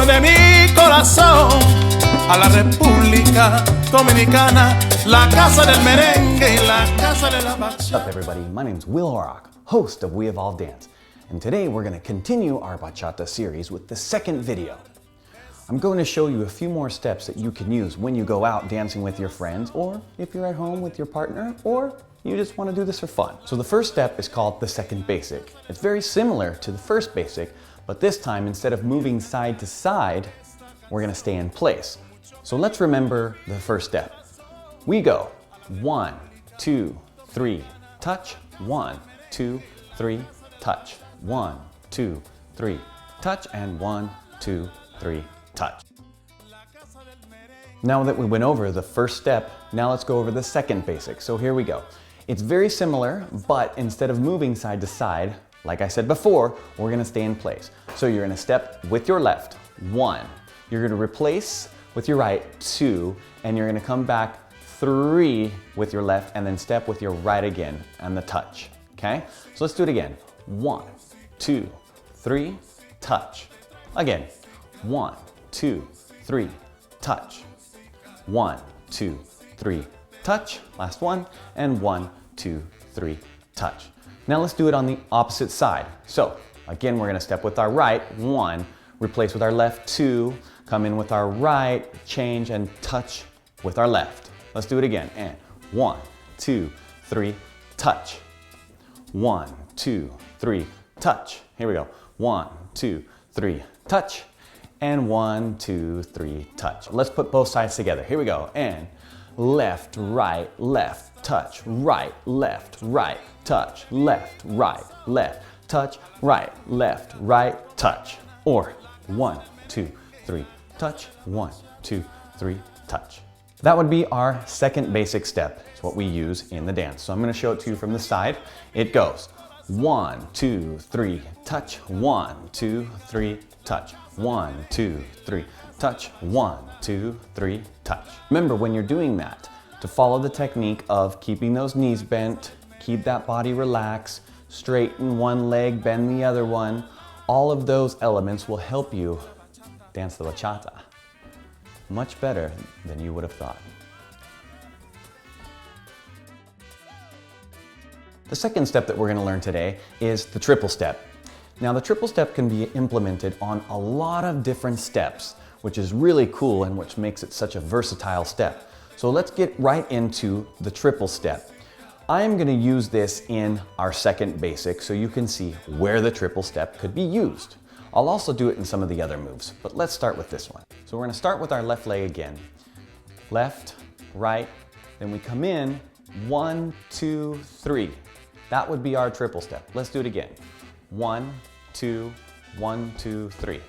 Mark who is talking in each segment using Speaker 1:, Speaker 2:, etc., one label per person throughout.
Speaker 1: de mi corazón a la República Dominicana, la casa del merengue y la casa de la bachata.
Speaker 2: What's up, everybody? My name's Will Rock, host of We Evolve Dance, and today we're going to continue our bachata series with the second video. I'm going to show you a few more steps that you can use when you go out dancing with your friends, or if you're at home with your partner, or you just want to do this for fun. So the first step is called the second basic. It's very similar to the first basic, but this time instead of moving side to side, we're going to stay in place. So let's remember the first step. We go 1, 2, 3, touch, 1, 2, 3, touch, 1, 2, 3, touch, and 1, 2, 3, touch. Now that we went over the first step, now let's go over the second basic. So here we go. It's very similar, but instead of moving side to side, like I said before, we're gonna stay in place. So you're gonna step with your left, 1. You're gonna replace with your right, 2, and you're gonna come back 3 with your left, and then step with your right again, and the touch, okay? So let's do it again. 1, 2, 3, touch. Again, 1, 2, 3, touch. 1, 2, 3, touch. Last one, and 1, 2, 3, touch. Now let's do it on the opposite side. So again, we're gonna step with our right, 1, replace with our left, 2, come in with our right, change, and touch with our left. Let's do it again, and 1, 2, 3, touch. 1, 2, 3, touch. Here we go. 1, 2, 3, touch. And 1, 2, 3, touch. Let's put both sides together. Here we go. And left, touch, right, touch, left, touch, right, touch. Or 1, 2, 3, touch, 1, 2, 3, touch. That would be our second basic step. It's what we use in the dance. So I'm gonna show it to you from the side. It goes 1, 2, 3, touch, 1, 2, 3, touch. 1, 2, 3, touch. 1, 2, 3, touch. Remember when you're doing that, to follow the technique of keeping those knees bent, keep that body relaxed, straighten one leg, bend the other one. All of those elements will help you dance the bachata much better than you would have thought. The second step that we're going to learn today is the triple step. Now the triple step can be implemented on a lot of different steps, which is really cool and which makes it such a versatile step. So let's get right into the triple step. I am going to use this in our second basic so you can see where the triple step could be used. I'll also do it in some of the other moves, but let's start with this one. So we're going to start with our left leg again. Left, right, then we come in, 1, 2, 3. That would be our triple step. Let's do it again. 1, 2, 1, 2, 3.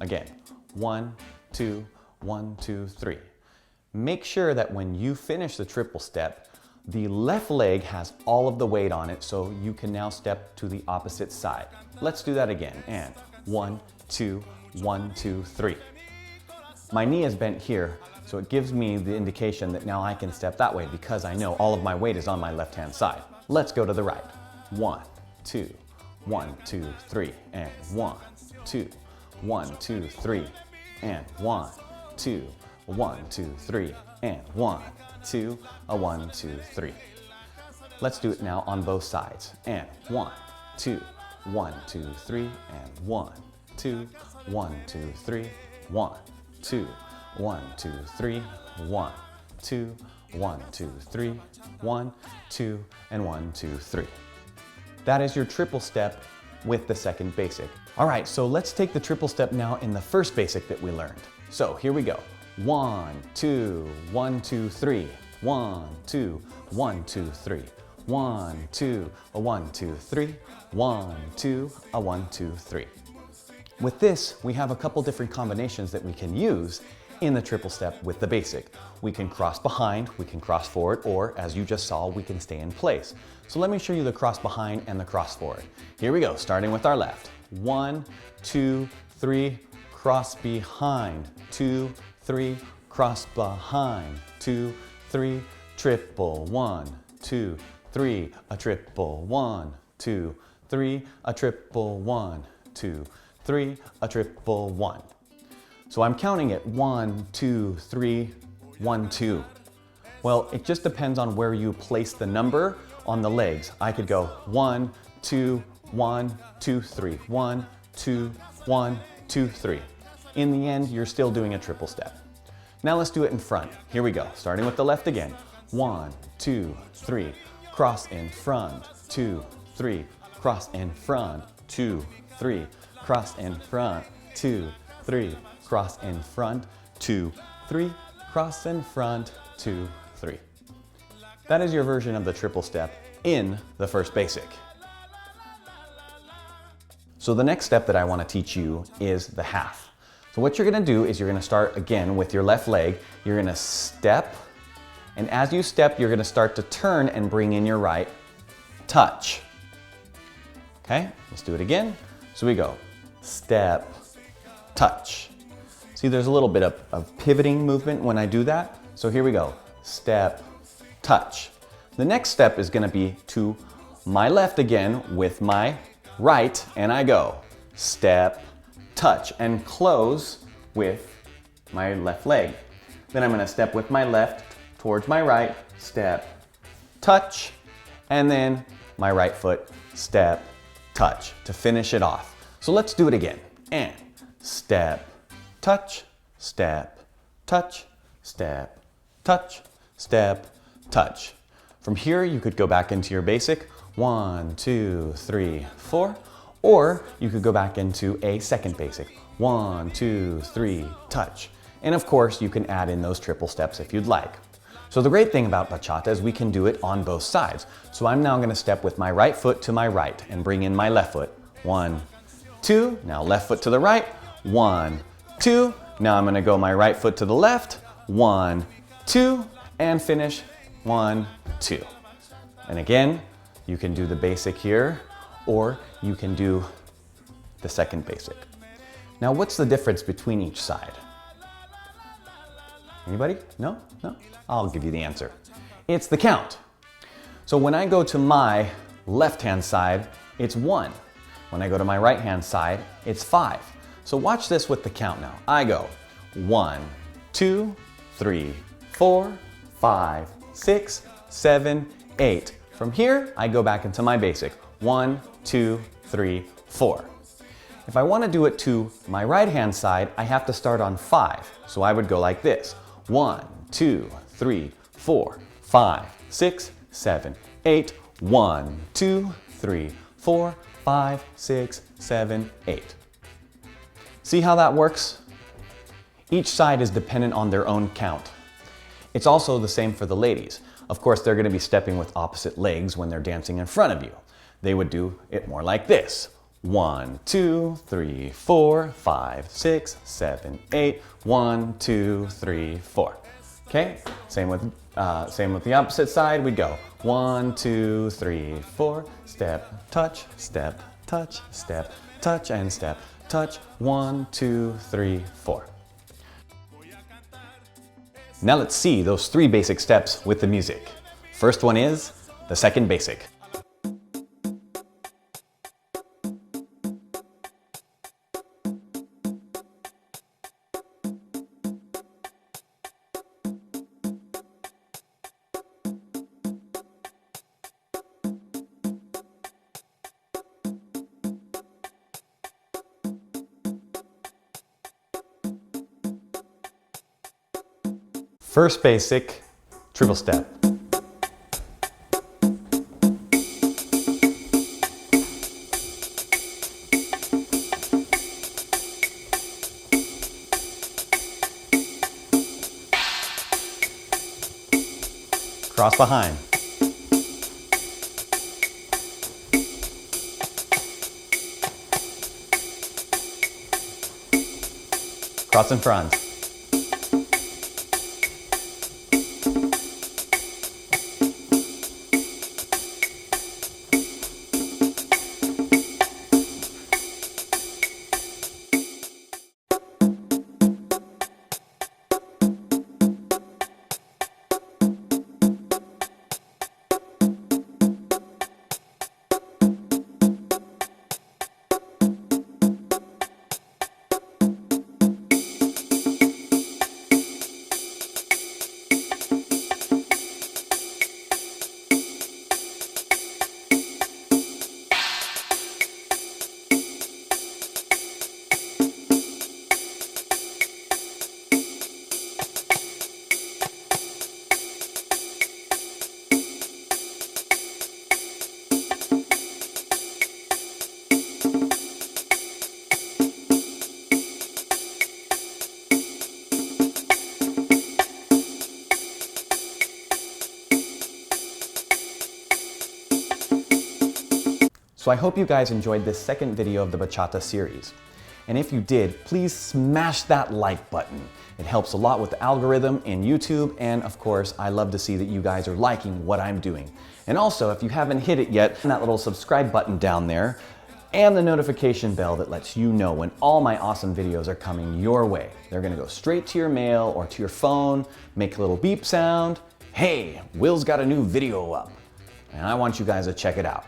Speaker 2: Again, 1, 2, 1, 2, 3. Make sure that when you finish the triple step, the left leg has all of the weight on it, so you can now step to the opposite side. Let's do that again. And 1, 2, 1, 2, 3. My knee is bent here, so it gives me the indication that now I can step that way because I know all of my weight is on my left-hand side. Let's go to the right. 1, 2, 1, 2, 3, and 1, 2, 1, 2, 3, and 1, 2, 1, 2, 3, and 1, 2, 1, 2, 3. Let's do it now on both sides. And 1, 2, 1, 2, 3, and 1, 2, 1, 2, 3, 1, 2, 1, 2, 3, 1, 2, 1, 2, 3, 1, 2, and 1, 2, 3. That is your triple step with the second basic. All right, so let's take the triple step now in the first basic that we learned. So here we go. 1, 2, 1, 2, 3. 1, 2, 1, 2, 3. 1, 2, 1, 2, 3. 1, 2, 1, 2, 3. With this, we have a couple different combinations that we can use in the triple step with the basic. We can cross behind, we can cross forward, or as you just saw, we can stay in place. So let me show you the cross behind and the cross forward. Here we go, starting with our left. 1, 2, 3, cross behind. 2, 3, cross behind. 2, 3, triple. 1, 2, 3, a triple. 1, 2, 3, a triple. 1, 2, 3, a triple. 1. So I'm counting it 1, 2, 3, 1, 2. Well, it just depends on where you place the number on the legs. I could go 1, 2, 1, 2, 3, 1, 2, 1, 2, 3. In the end, you're still doing a triple step. Now let's do it in front. Here we go, starting with the left again. 1, 2, 3, cross in front, 2, 3, cross in front, 2, 3, cross in front, 2, 3, cross in front, 2, 3, cross in front, 2, 3. That is your version of the triple step in the first basic. So the next step that I want to teach you is the half. So what you're going to do is you're going to start again with your left leg. You're going to step, and as you step, you're going to start to turn and bring in your right, touch. Okay, let's do it again. So we go step, touch. See, there's a little bit of pivoting movement when I do that. So here we go, step, touch. The next step is going to be to my left again with my right, and I go step, touch, and close with my left leg. Then I'm going to step with my left towards my right, step, touch, and then my right foot, step, touch to finish it off. So let's do it again. And step, touch, step, touch, step, touch, step, touch. From here, you could go back into your basic 1, 2, 3, 4, or you could go back into a second basic 1, 2, 3, touch. And of course, you can add in those triple steps if you'd like. So the great thing about bachata is we can do it on both sides. So I'm now going to step with my right foot to my right and bring in my left foot. 1, 2, now left foot to the right, 1, 2. Now I'm going to go my right foot to the left, 1, 2, and finish 1, 2. And again, you can do the basic here, or you can do the second basic. Now, what's the difference between each side? Anybody? No? No? I'll give you the answer. It's the count. So when I go to my left-hand side, it's 1. When I go to my right-hand side, it's 5. So watch this with the count now. I go 1, 2, 3, 4, 5, 6, 7, 8. From here, I go back into my basic. 1, 2, 3, 4. If I want to do it to my right-hand side, I have to start on 5. So I would go like this. 1, 2, 3, 4, 5, 6, 7, 8. 1, 2, 3, 4, 5, 6, 7, 8. See how that works? Each side is dependent on their own count. It's also the same for the ladies. Of course, they're going to be stepping with opposite legs when they're dancing in front of you. They would do it more like this. 1, 2, 3, 4, 5, 6, 7, 8. 1, 2, 3, 4. Okay, same with the opposite side. We'd go 1, 2, 3, 4. Step, touch, step, touch, step, touch, and step, touch. 1, 2, 3, 4. Now let's see those 3 basic steps with the music. First one is the second basic. First basic, triple step. Cross behind. Cross in front. So I hope you guys enjoyed this second video of the Bachata series. And if you did, please smash that like button. It helps a lot with the algorithm in YouTube, and of course, I love to see that you guys are liking what I'm doing. And also, if you haven't hit it yet, that little subscribe button down there, and the notification bell that lets you know when all my awesome videos are coming your way. They're gonna go straight to your mail or to your phone, make a little beep sound. Hey, Will's got a new video up, and I want you guys to check it out.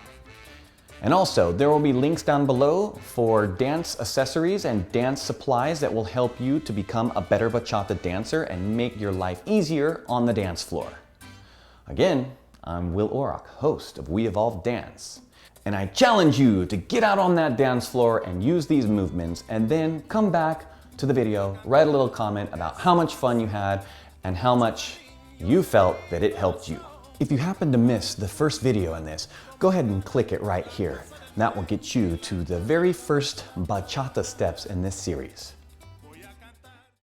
Speaker 2: And also, there will be links down below for dance accessories and dance supplies that will help you to become a better bachata dancer and make your life easier on the dance floor. Again, I'm Will Orrock, host of We Evolve Dance. And I challenge you to get out on that dance floor and use these movements, and then come back to the video, write a little comment about how much fun you had and how much you felt that it helped you. If you happen to miss the first video in this, go ahead and click it right here. That will get you to the very first bachata steps in this series.